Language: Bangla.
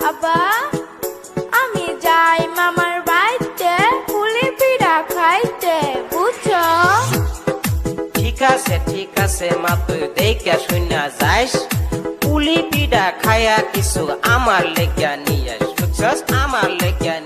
আব্বা আমি যাই মামার বাড়িতে পুলি পিঠা খাইতে বুঝছো? ঠিক আছে মা, তুই দেখে শুনা যাইস, পুলি পিঠা খায়া কিছু আমার লেগা নিয়ে আস, বুঝছস? আমার লেগা